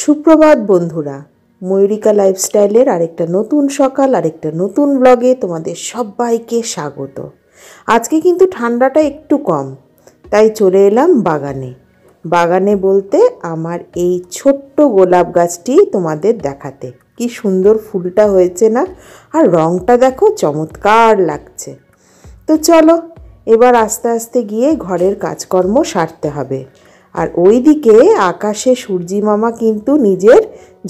সুপ্রভাত বন্ধুরা, ময়ূরিকা লাইফস্টাইলের আরেকটা নতুন সকাল, আরেকটা নতুন ব্লগে তোমাদের সবাইকে স্বাগত। আজকে কিন্তু ঠান্ডাটা একটু কম, তাই চলে এলাম বাগানে বলতে আমার এই ছোট্ট গোলাপ গাছটি তোমাদের দেখাতে। কি সুন্দর ফুলটা হয়েছে না, আর রঙটা দেখো চমৎকার লাগছে। তো চলো এবার আস্তে আস্তে গিয়ে ঘরের কাজকর্ম সারতে হবে। আর ওইদিকে আকাশে সূর্যি মামা কিন্তু নিজের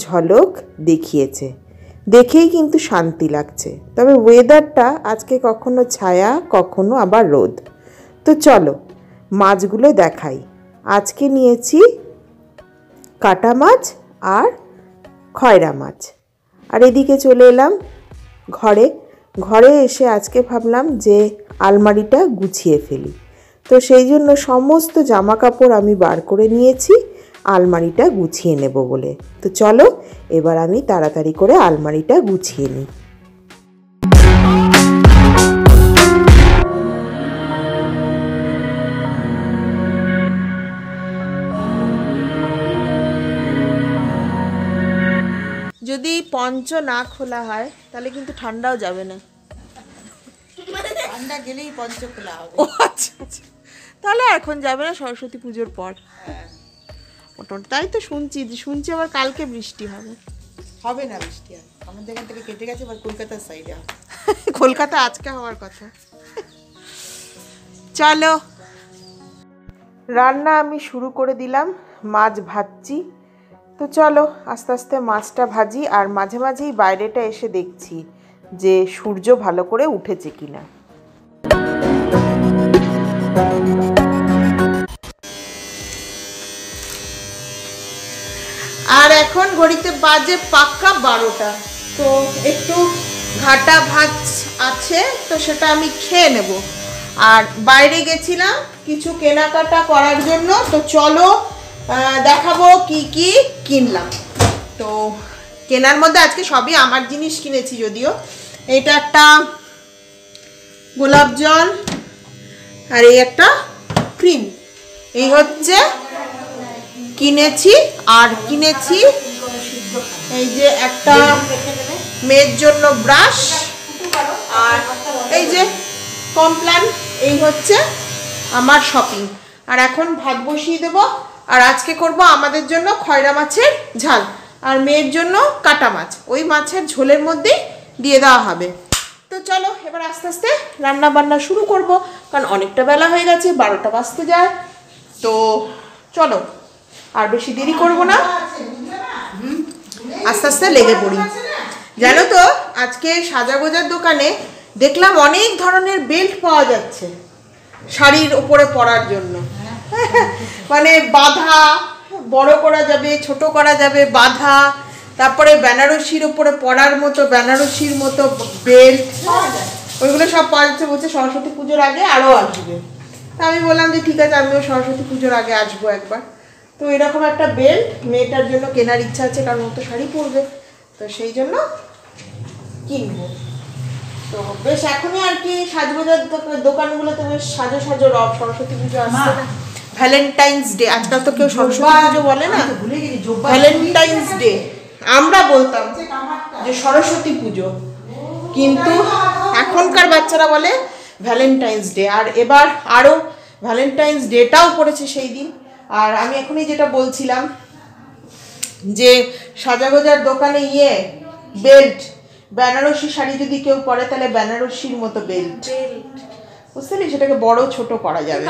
ঝলক দেখিয়েছে, দেখেই কিন্তু শান্তি লাগছে। তবে ওয়েদারটা আজকে কখনো ছায়া কখনো আবার রোদ। তো চলো মাছগুলো দেখাই। আজকে নিয়েছি কাটা মাছ আর খয়রা মাছ। আর এদিকে চলে এলাম ঘরে এসে আজকে ভাবলাম যে আলমারিটা গুছিয়ে ফেলি। তো সেই জন্য সমস্ত জামা কাপড় আমি বার করে নিয়েছি আলমারিটা গুছিয়ে নেব বলে। তো চলো এবার আমি তাড়াতাড়ি করে আলমারিটা গুছিয়ে নিই। যদি পঞ্চ না খোলা হয় তাহলে কিন্তু ঠান্ডাও যাবে না। ঠান্ডা গেলেই পঞ্চ খোলা হবে। ও আচ্ছা আচ্ছা, তাহলে এখন যাবে না, সরস্বতী পুজোর পর। মোটামুটি তাই তো শুনছি আবার কালকে বৃষ্টি হবে না বৃষ্টি, আর আমাদের এখান থেকে কেটে গেছে, আবার কলকাতার সাইডে কলকাতা আজকে হওয়ার কথা। চলো রান্না আমি শুরু করে দিলাম, মাছ ভাজছি। তো চলো আস্তে আস্তে মাছটা ভাজি, আর মাঝে মাঝেই বাইরেটা এসে দেখছি যে সূর্য ভালো করে উঠেছে কিনা। আর এখন ঘড়িতে বাজে পাক্কা 12টা। তো একটু ঘাটা ভাত আছে, তো সেটা আমি খেয়ে নেব। আর বাইরে গেছিলাম কিছু কেনাকাটা করার জন্য। তো চলো দেখাবো কি কি কিনলাম। তো কেনার মধ্যে আজকে সবই আমার জিনিস কিনেছি, যদিও এটা একটা গোলাপ জল আর এই একটা ক্রিম, এই হচ্ছে কিনেছি। আর কিনেছি এই যে একটা মেয়ের জন্য ব্রাশ, আর এই যে কমপ্ল্যান। এই হচ্ছে আমার শপিং। আর এখন ভাত বসিয়ে দেব। আর আজকে করব আমাদের জন্য খয়রা মাছের ঝাল, আর মেয়ের জন্য কাটা মাছ ওই মাছের ঝোলের মধ্যেই দিয়ে দেওয়া হবে। তো চলো এবার আস্তে আস্তে রান্না বান্না শুরু করব, কারণ অনেকটা বেলা হয়ে গেছে, 12টা বাজতে যায়। তো চলো আর বেশি দেরি করব না, আস্তে আস্তে লেগে পড়ি। জানো তো আজকে সাজাগোজার দোকানে দেখলাম অনেক ধরনের বেল্ট পাওয়া যাচ্ছে শাড়ির ওপরে পরার জন্য। মানে বাঁধা, বড় করা যাবে, ছোট করা যাবে, বাঁধা, তারপরে বেনারসির ওপরে পরার মতো বেনারসির মতো বেল্ট, ওইগুলো সব পাওয়া যাচ্ছে। বলছে সরস্বতী পুজোর আগে আরও আসবে। তা আমি বললাম যে ঠিক আছে, আমিও সরস্বতী পুজোর আগে আসবো একবার। তো এরকম একটা বেল্ট মেয়েটার জন্য কেনার ইচ্ছা আছে, কারণ ও তো শাড়ি পরবে, তো সেই জন্য কিনবো। তো বেশ এখনই আর কি সাজগোজার দোকানগুলোতে বেশ সাজো সাজো রব। সরস্বতী পুজো আসছে না, ভ্যালেন্টাইন্স ডে। আজকাল তো কেউ সরস্বতী পুজো বলে না, ভ্যালেন্টাইন্স ডে আমরা বলতাম যে সরস্বতী পুজো, কিন্তু এখনকার বাচ্চারা বলে ভ্যালেন্টাইন্স ডে। আর এবার আরও ভ্যালেন্টাইন্স ডেটাও পড়েছে সেই দিন। আর আমি এখনই যেটা বলছিলাম যে সাজাগোজার দোকানে বেল্ট, বেনারসি শাড়ি যদি কেউ পরে তাহলে বেনারসির মতো বেল্ট, বুঝতে পারলি, সেটাকে বড় ছোট করা যাবে।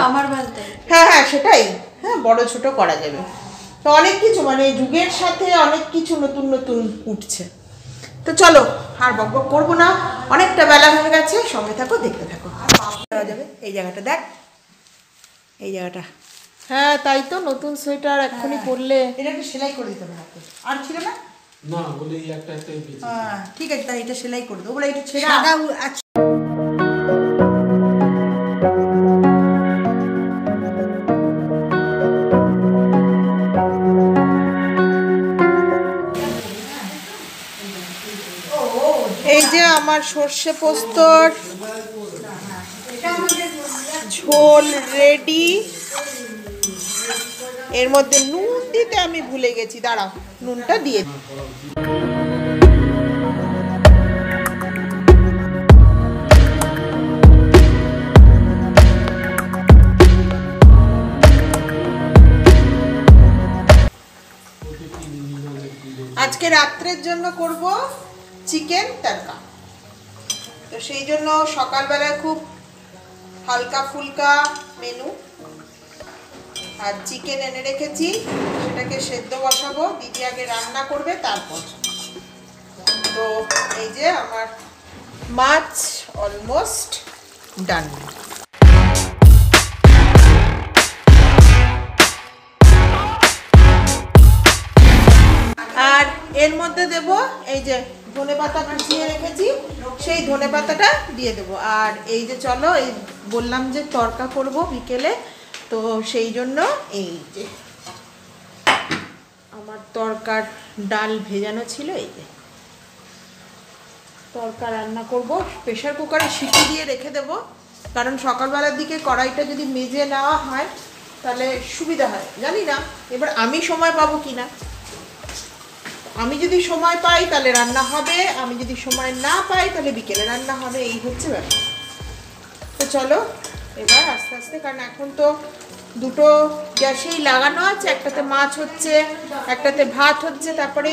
হ্যাঁ হ্যাঁ সেটাই, হ্যাঁ বড় ছোট করা যাবে। তো অনেক কিছু, মানে যুগের সাথে অনেক কিছু নতুন নতুন উঠছে। তো চলো আর বকবক করবো না, অনেকটা বেলা হয়ে গেছে। সঙ্গে থাকো, দেখতে থাকো। যাবে এই জায়গাটা দেখ, এই জায়গাটা। হ্যাঁ তাই তো, নতুন সোয়েটার এক্ষুনি পরলে এটা একটা সেলাই করে দিতে হবে। আর ছিল না, না বলে এই একটা ঠিক আছে, তাই এটা সেলাই করে দেবো। বলে এটা ছেড়ে এই যে আমার সর্ষে পোস্তর ঝোল রেডি। এর মধ্যে নুন দিয়ে দিতে আমি ভুলে গেছি, দাঁড়াও নুনটা দিয়ে দিই। আজকে রাত্রের জন্য করব চিকেন তড়কা। তো সেই জন্য সকালবেলায় খুব হালকা ফুলকা মেনু। আর চিকেন এনে রেখেছি, সেটাকে সেদ্ধ বসাবো, দিদি আগে রান্না করবে তারপর। তো এই যে আমার মাছ অলমোস্ট ডান। আর এর মধ্যে দেব এই যে ধনেপাতা কুচিয়ে রেখেছি, সেই ধনেপাতাটা দিয়ে দেবো। আর এই যে চলো, এই বললাম যে তড়কা করব বিকেলে, তো সেই জন্য এই যে আমার তড়কার ডাল ভেজানো ছিল, এই যে তড়কা রান্না করব। প্রেশার কুকারে সিটি দিয়ে রেখে দেব, কারণ সকালবেলার দিকে কড়াইটা যদি মেজে নেওয়া হয় তাহলে সুবিধা হয়। জানি না এবার আমি সময় পাবো কিনা। আমি যদি সময় পাই তাহলে রান্না হবে, আমি যদি সময় না পাই তাহলে বিকেলে রান্না হবে, এই হচ্ছে ব্যাপার। তো চলো এবার আস্তে আস্তে, কারণ এখন তো দুটো গ্যাসেই লাগানো আছে, একটাতে মাছ হচ্ছে, একটাতে ভাত হচ্ছে, তারপরে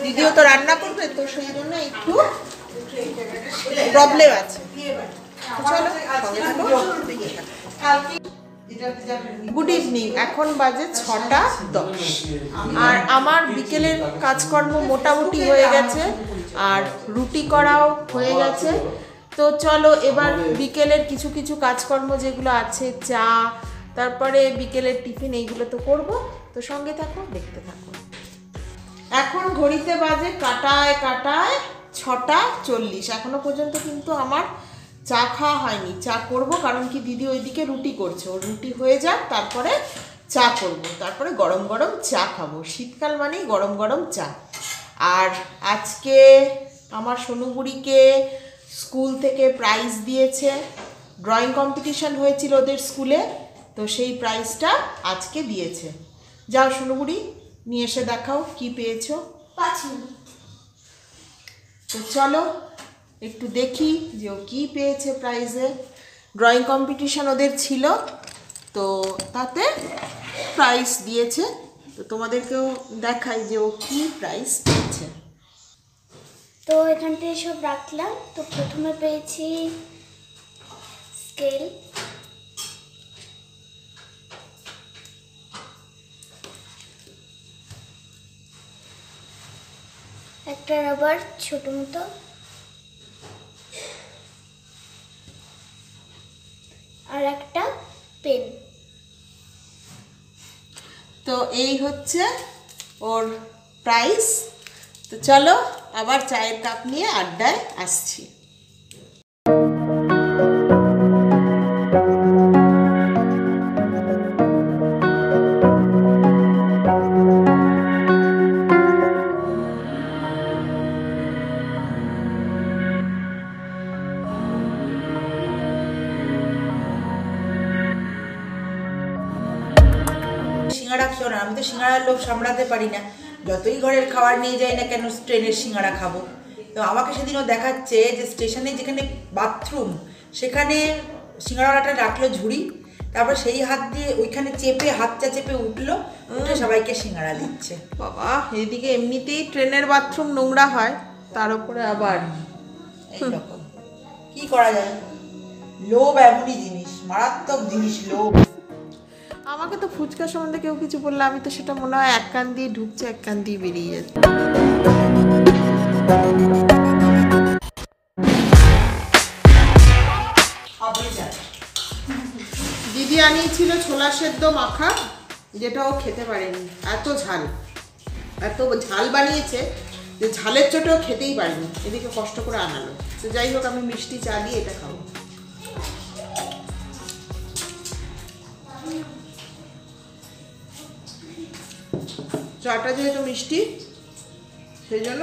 দিদিও তো রান্না করবে, তো সেই জন্য একটু প্রবলেম আছে। চলো সঙ্গে থাকো। গুড ইভিনিং, এখন বাজে 6:10 আর আমার বিকেলের কাজকর্ম মোটামুটি হয়ে গেছে, আর রুটি করাও হয়ে গেছে। তো চলো এবার বিকেলের কিছু কিছু কাজকর্ম যেগুলো আছে, চা, তারপরে বিকেলের টিফিন, এইগুলো তো করব। তো সঙ্গে থাকো, দেখতে থাকো। এখন ঘড়িতে বাজে কাটায় কাটায় 6:40। এখনো পর্যন্ত কিন্তু আমার চা খাওয়া হয়নি। চা করব, কারণ কি দিদি ওইদিকে রুটি করছে, ওর রুটি হয়ে যাক তারপরে চা করব, তারপরে গরম গরম চা খাবো। শীতকাল মানেই গরম গরম চা। আর আজকে আমার সোনুবুড়িকে স্কুল থেকে প্রাইজ দিয়েছে, ড্রয়িং কম্পিটিশন হয়েছিল ওদের স্কুলে, তো সেই প্রাইজটা আজকে দিয়েছে। যাও সোনুবুড়ি, নিয়ে এসে দেখাও কি পেয়েছো। তো চলো একটু দেখি যে ও কী পেয়েছে প্রাইজে। ড্রয়িং কম্পিটিশন ওদের ছিল, তো তাতে প্রাইজ দিয়েছে। তো তোমাদেরকেও দেখাই যে ও কী প্রাইজ পেয়েছে। তো এখান থেকে সব রাখলাম। তো প্রথমে পেয়েছি স্কেল, একটা রাবার ছোট মতো, আর একটা পেন। তো এই হচ্ছে ওর প্রাইস। তো চলো আবার চায়ের কাপ নিয়ে আড্ডায় আসছি। সিঙ্গাড়া খেও না, আমি তো সিঙ্গাড়ার লোভ সামলাতে পারি না। যতই ঘরের খাবার নিয়ে যাই না কেন, ট্রেনের সিঙ্গাড়া খাবো। তো আমাকে সেদিনও দেখাচ্ছে যে স্টেশনে যেখানে বাথরুম, সেখানে সিঙ্গাড়াটা রাখলো ঝুড়ি, তারপর সেই হাত দিয়ে ওইখানে চেপে, হাতটা চেপে উঠলো, উঠে সবাইকে সিঙ্গাড়া দিচ্ছে। বাবা, এদিকে এমনিতেই ট্রেনের বাথরুম নোংরা হয়, তার উপরে আবার এইরকম কি করা যায়। লোভ এমনই জিনিস, মারাত্মক জিনিস লোভ। আমাকে তো ফুচকা সম্বন্ধে কেউ কিছু বললে আমি তো সেটা মনে হয় এক কান দিয়ে ঢুকছে, এক কান দিয়ে বেরিয়ে যাচ্ছে। দিদি আনিয়েছিল ছোলা সেদ্ধ মাখা, যেটা ও খেতে পারেনি, এত ঝাল, এত ঝাল বানিয়েছে যে ঝালের চোটেও খেতেই পারিনি, এদিকে কষ্ট করে আনালো। তো যাই হোক, আমি মিষ্টি চা দিয়ে এটা খাবো। চাটা যেহেতু মিষ্টি, সেই জন্য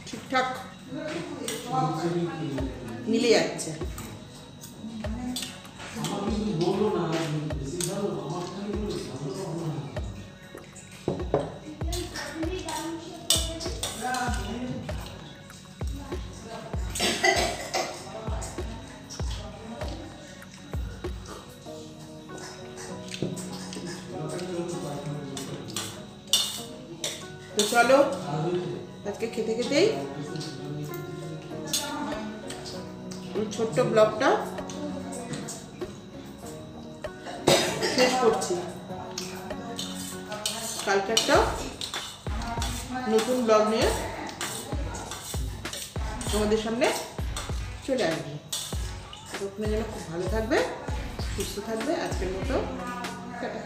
ঠিকঠাক মিলে যাচ্ছে। তো চলো আজকে খেতে খেতেই ছোট্ট ব্লগটা শেষ করছি। কালকে একটা নতুন ব্লগ নিয়ে তোমাদের সামনে চলে আসবে। ততক্ষণে যেন খুব ভালো থাকবে, সুস্থ থাকবে। আজকের মতো টাটা।